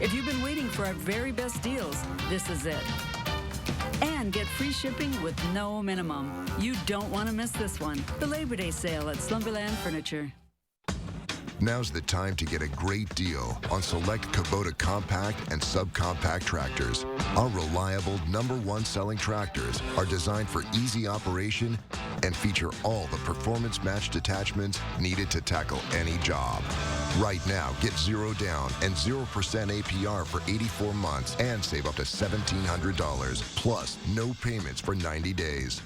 If you've been waiting for our very best deals, this is it. And get free shipping with no minimum. You don't want to miss this one. The Labor Day sale at Slumberland Furniture. Now's the time to get a great deal on select Kubota compact and subcompact tractors. Our reliable #1 selling tractors are designed for easy operation and feature all the performance-matched attachments needed to tackle any job. Right now, get 0 down and 0% APR for 84 months and save up to $1,700, plus no payments for 90 days.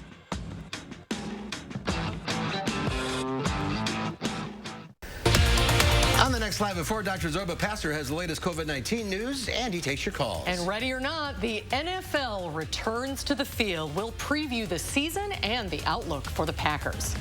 On the next Live at 4, Dr. Zorba Passer has the latest COVID-19 news, and he takes your calls. And ready or not, the NFL returns to the field. We'll preview the season and the outlook for the Packers.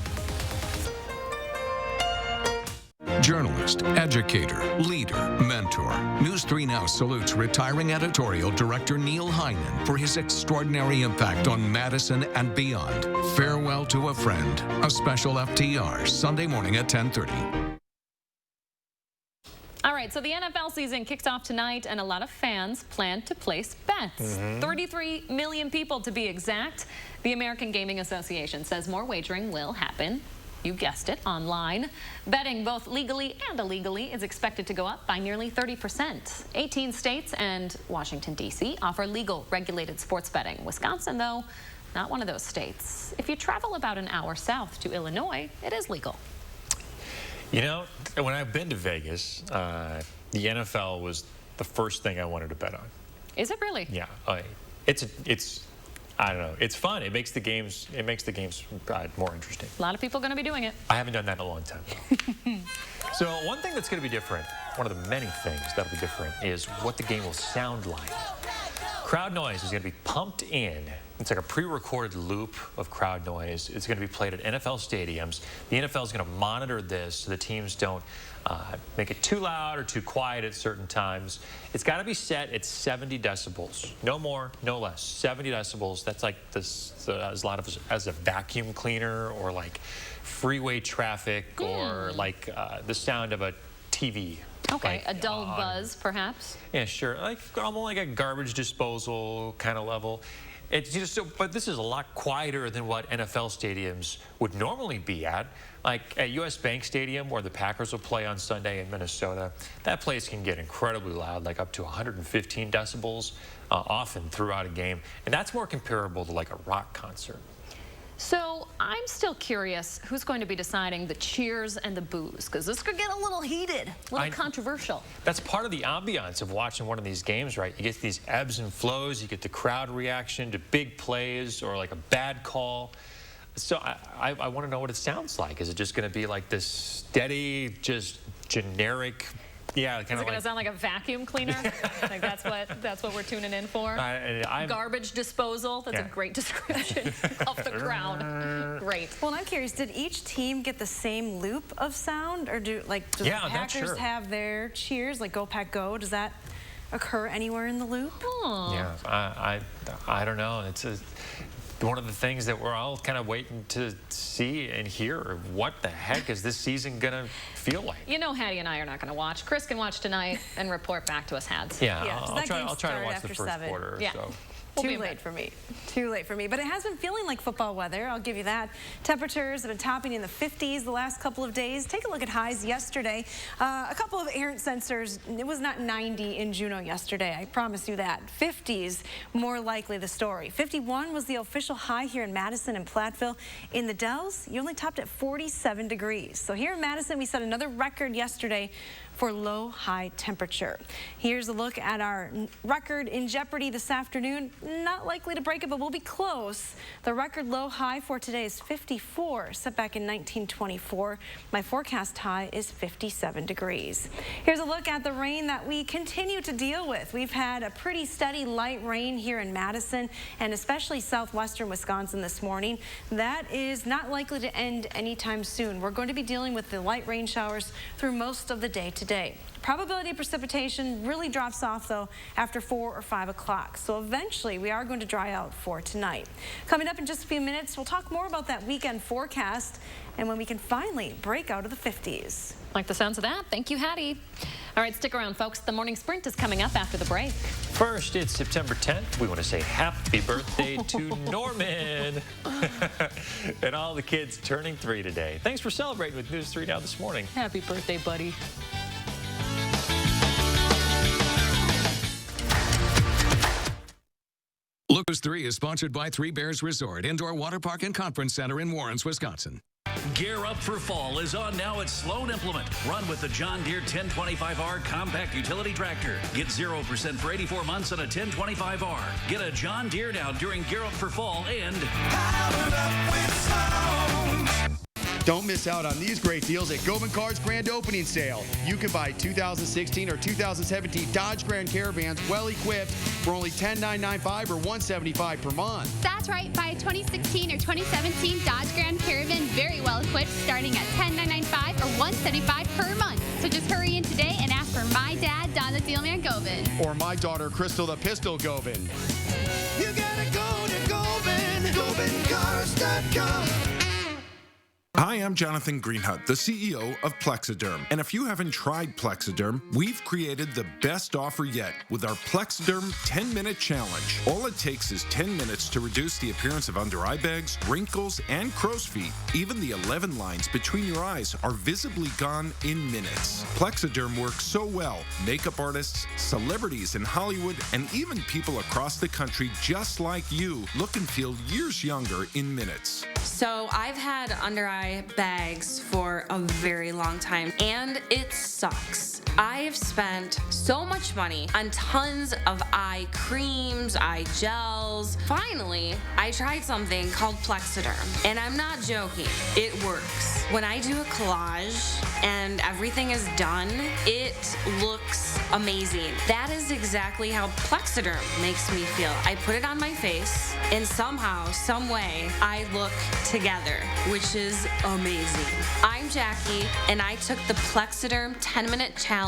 Journalist, educator, leader, mentor. News 3 Now salutes retiring editorial director Neil Heineman for his extraordinary impact on Madison and beyond. Farewell to a friend. A special FTR Sunday morning at 10:30. All right, so the NFL season kicks off tonight, and a lot of fans plan to place bets. 33 million people to be exact. The American Gaming Association says more wagering will happen. You guessed it, online. Betting both legally and illegally is expected to go up by nearly 30%. 18 states and Washington, D.C. offer legal regulated sports betting. Wisconsin, though, not one of those states. If you travel about an hour south to Illinois, it is legal. You know, when I've been to Vegas, the NFL was the first thing I wanted to bet on. Is it really? Yeah, it's I don't know. It's fun. It makes the games more interesting. A lot of people are going to be doing it. I haven't done that in a long time. So one thing that's going to be different, one of the many things that'll be different, is what the game will sound like. Crowd noise is going to be pumped in. It's like a pre-recorded loop of crowd noise. It's going to be played at NFL stadiums. The NFL is going to monitor this so the teams don't make it too loud or too quiet at certain times. It's got to be set at 70 decibels. No more, no less. 70 decibels. That's like this, as loud as a vacuum cleaner or like freeway traffic or like the sound of a TV. Okay, like, a dull buzz, perhaps? Yeah, sure. Like almost like a garbage disposal kind of level. It's just but this is a lot quieter than what NFL stadiums would normally be at. Like at US Bank Stadium, where the Packers will play on Sunday in Minnesota, that place can get incredibly loud, like up to 115 decibels, often throughout a game. And that's more comparable to like a rock concert. So I'm still curious who's going to be deciding the cheers and the boos, because this could get a little heated, a little controversial. That's part of the ambiance of watching one of these games, right? You get these ebbs and flows, you get the crowd reaction to big plays or like a bad call. So I want to know what it sounds like. Is it just going to be like this steady, just generic? Yeah, kind of. Is it going to sound like a vacuum cleaner? Like that's what we're tuning in for. Garbage disposal. That's a great description of the crowd. Great. Well, I'm curious. Did each team get the same loop of sound, or does the Packers have their cheers, like "Go Pack Go"? Does that occur anywhere in the loop? Yeah, I don't know. It's one of the things that we're all kind of waiting to see and hear. What the heck is this season going to feel like? You know, Hattie and I are not going to watch. Chris can watch tonight and report back to us, Hads. Yeah, I'll try to watch the first quarter. Yeah. So. Too late for me. Too late for me. But it has been feeling like football weather, I'll give you that. Temperatures have been topping in the 50s the last couple of days. Take a look at highs yesterday. A couple of errant sensors. It was not 90 in Juneau yesterday, I promise you that. 50s, more likely the story. 51 was the official high here in Madison and Platteville. In the Dells, you only topped at 47 degrees. So here in Madison, we set another record yesterday for low-high temperature. Here's a look at our record in jeopardy this afternoon. not likely to break it, but we'll be close. The record low high for today is 54, set back in 1924. My forecast high is 57 degrees. Here's a look at the rain that we continue to deal with. We've had a pretty steady light rain here in Madison and especially southwestern Wisconsin this morning. That is not likely to end anytime soon. We're going to be dealing with the light rain showers through most of the day today. Probability of precipitation really drops off, though, after 4 or 5 o'clock. So eventually, we are going to dry out for tonight. Coming up in just a few minutes, we'll talk more about that weekend forecast and when we can finally break out of the 50s. Like the sounds of that. Thank you, Hattie. All right, stick around, folks. The morning sprint is coming up after the break. First, it's September 10th. We want to say happy birthday to Norman and all the kids turning 3 today. Thanks for celebrating with News 3 Now this morning. Happy birthday, buddy. News 3 is sponsored by Three Bears Resort, Indoor Water Park and Conference Center in Warrens, Wisconsin. Gear Up for Fall is on now at Sloan Implement. Run with the John Deere 1025R compact utility tractor. Get 0% for 84 months on a 1025R. Get a John Deere now during Gear Up for Fall and Powered Up with Sloan. Don't miss out on these great deals at Govan Cars Grand Opening Sale. You can buy 2016 or 2017 Dodge Grand Caravans well equipped for only $10,995 or $175 per month. That's right. Buy a 2016 or 2017 Dodge Grand Caravan very well equipped starting at $10,995 or $175 per month. So just hurry in today and ask for my dad, Don the Dealman Govan. Or my daughter, Crystal the Pistol Govan. You gotta go to Govan. GovanCars.com. Hi, I'm Jonathan Greenhut, the CEO of Plexiderm. And if you haven't tried Plexiderm, we've created the best offer yet with our Plexiderm 10-minute challenge. All it takes is 10 minutes to reduce the appearance of under eye bags, wrinkles, and crow's feet. Even the 11 lines between your eyes are visibly gone in minutes. Plexiderm works so well, makeup artists, celebrities in Hollywood, and even people across the country just like you look and feel years younger in minutes. So I've had under eye bags for a very long time, and it sucks. I have spent so much money on tons of eye creams, eye gels. Finally, I tried something called Plexiderm, and I'm not joking. It works. When I do a collage and everything is done, it looks amazing. That is exactly how Plexiderm makes me feel. I put it on my face, and somehow, some way, I look together, which is amazing. I'm Jackie, and I took the Plexiderm 10-minute challenge,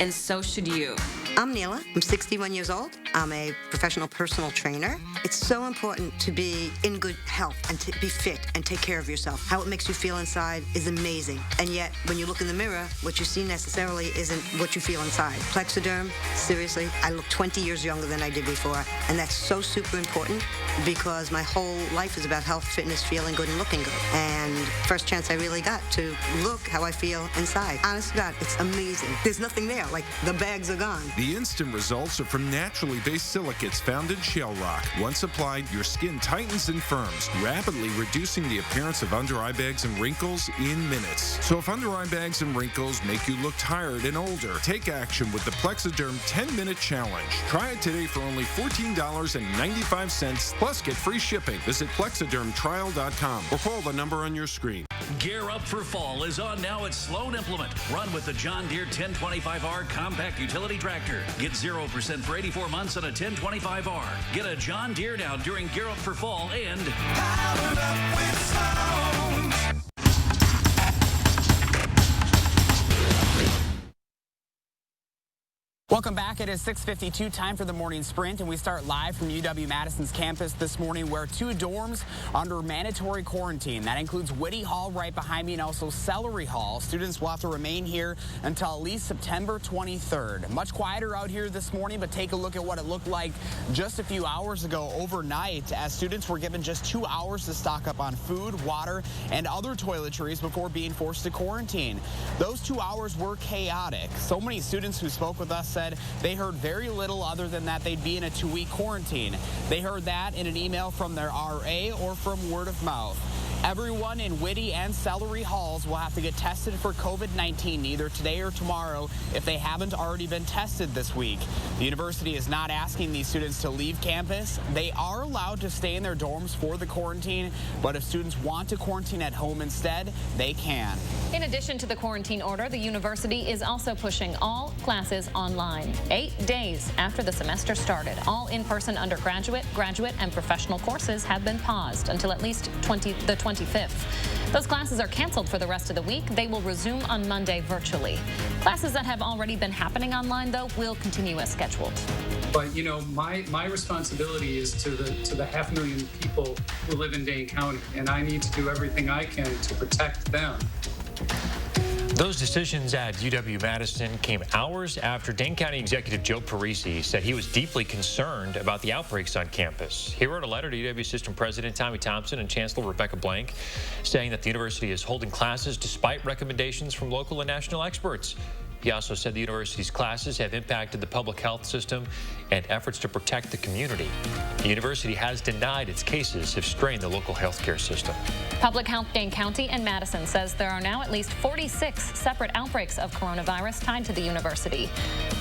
and so should you. I'm Neela. I'm 61 years old. I'm a professional personal trainer. It's so important to be in good health and to be fit and take care of yourself. How it makes you feel inside is amazing. And yet, when you look in the mirror, what you see necessarily isn't what you feel inside. Plexiderm, seriously, I look 20 years younger than I did before. And that's so super important because my whole life is about health, fitness, feeling good, and looking good. And first chance I really got to look how I feel inside. Honest to God, it's amazing. There's nothing there. Like, the bags are gone. The instant results are from naturally based silicates found in shale rock. Once applied, your skin tightens and firms, rapidly reducing the appearance of under eye bags and wrinkles in minutes. So if under eye bags and wrinkles make you look tired and older, take action with the Plexiderm 10-minute challenge. Try it today for only $14.95, plus get free shipping. Visit plexidermtrial.com or call the number on your screen. Gear Up for Fall is on now at Sloan Implement. Run with the John Deere 1025R compact utility tractor. Get 0% for 84 months on a 1025R. Get a John Deere now during Gear Up for Fall and Powered Up with Sloan. Welcome back. It is 6:52, time for the morning sprint, and we start live from UW-Madison's campus this morning where 2 dorms under mandatory quarantine. That includes Whitty Hall right behind me and also Celery Hall. Students will have to remain here until at least September 23rd. Much quieter out here this morning, but take a look at what it looked like just a few hours ago overnight as students were given just 2 hours to stock up on food, water, and other toiletries before being forced to quarantine. Those 2 hours were chaotic. So many students who spoke with us said they heard very little other than that they'd be in a 2-week quarantine. They heard that in an email from their RA or from word of mouth. Everyone in Whitty and Celery Halls will have to get tested for COVID-19 either today or tomorrow if they haven't already been tested this week. The university is not asking these students to leave campus. They are allowed to stay in their dorms for the quarantine, but if students want to quarantine at home instead, they can. In addition to the quarantine order, the university is also pushing all classes online. 8 days after the semester started, all in-person undergraduate, graduate, and professional courses have been paused until at least the 25th. Those classes are canceled for the rest of the week. They will resume on Monday virtually. Classes that have already been happening online, though, will continue as scheduled. But, you know, my responsibility is to the 500,000 people who live in Dane County, and I need to do everything I can to protect them. Those decisions at UW-Madison came hours after Dane County Executive Joe Parisi said he was deeply concerned about the outbreaks on campus. He wrote a letter to UW System President Tommy Thompson and Chancellor Rebecca Blank saying that the university is holding classes despite recommendations from local and national experts. He also said the university's classes have impacted the public health system and efforts to protect the community. The university has denied its cases have strained the local healthcare system. Public Health Dane County and Madison says there are now at least 46 separate outbreaks of coronavirus tied to the university.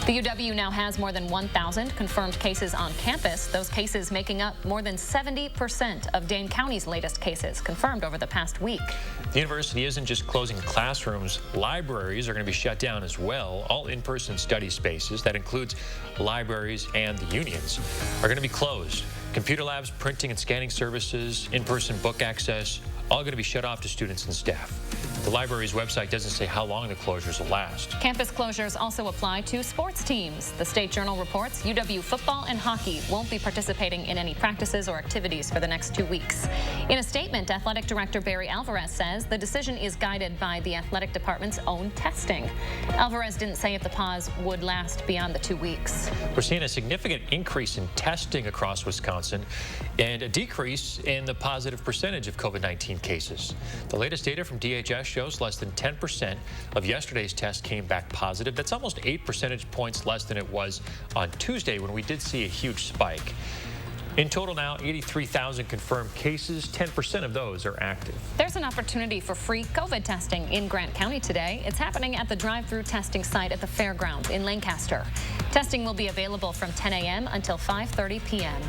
The UW now has more than 1,000 confirmed cases on campus, those cases making up more than 70% of Dane County's latest cases confirmed over the past week. The university isn't just closing classrooms. Libraries are going to be shut down as well. All in-person study spaces, that includes libraries and the unions, are going to be closed. Computer labs, printing and scanning services, in-person book access, all going to be shut off to students and staff. The library's website doesn't say how long the closures will last. Campus closures also apply to sports teams. The State Journal reports UW football and hockey won't be participating in any practices or activities for the next 2 weeks. In a statement, Athletic Director Barry Alvarez says the decision is guided by the athletic department's own testing. Alvarez didn't say if the pause would last beyond the 2 weeks. We're seeing a significant increase in testing across Wisconsin and a decrease in the positive percentage of COVID-19 cases. The latest data from DHS shows less than 10% of yesterday's tests came back positive. That's almost 8 percentage points less than it was on Tuesday when we did see a huge spike. In total now, 83,000 confirmed cases. 10% of those are active. There's an opportunity for free COVID testing in Grant County today. It's happening at the drive-through testing site at the fairgrounds in Lancaster. Testing will be available from 10 a.m. until 5:30 p.m.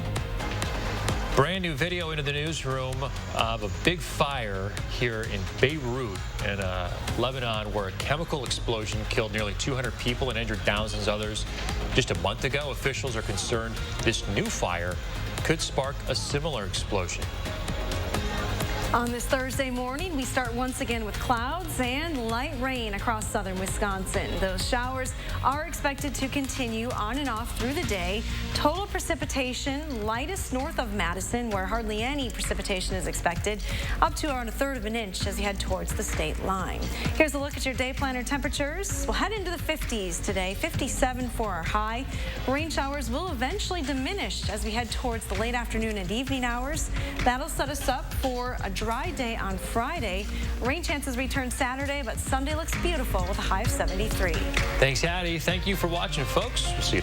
Brand new video into the newsroom of a big fire here in Beirut in Lebanon, where a chemical explosion killed nearly 200 people and injured thousands others. Just a month ago, officials are concerned this new fire could spark a similar explosion. On this Thursday morning, we start once again with clouds and light rain across southern Wisconsin. Those showers are expected to continue on and off through the day. Total precipitation lightest north of Madison, where hardly any precipitation is expected, up to around 1/3 of an inch as you head towards the state line. Here's a look at your day planner temperatures. We'll head into the 50s today, 57 for our high. Rain showers will eventually diminish as we head towards the late afternoon and evening hours. That'll set us up for a dry day on Friday. Rain chances return Saturday, but Sunday looks beautiful with a high of 73. Thanks, Hattie. Thank you for watching, folks. We'll see you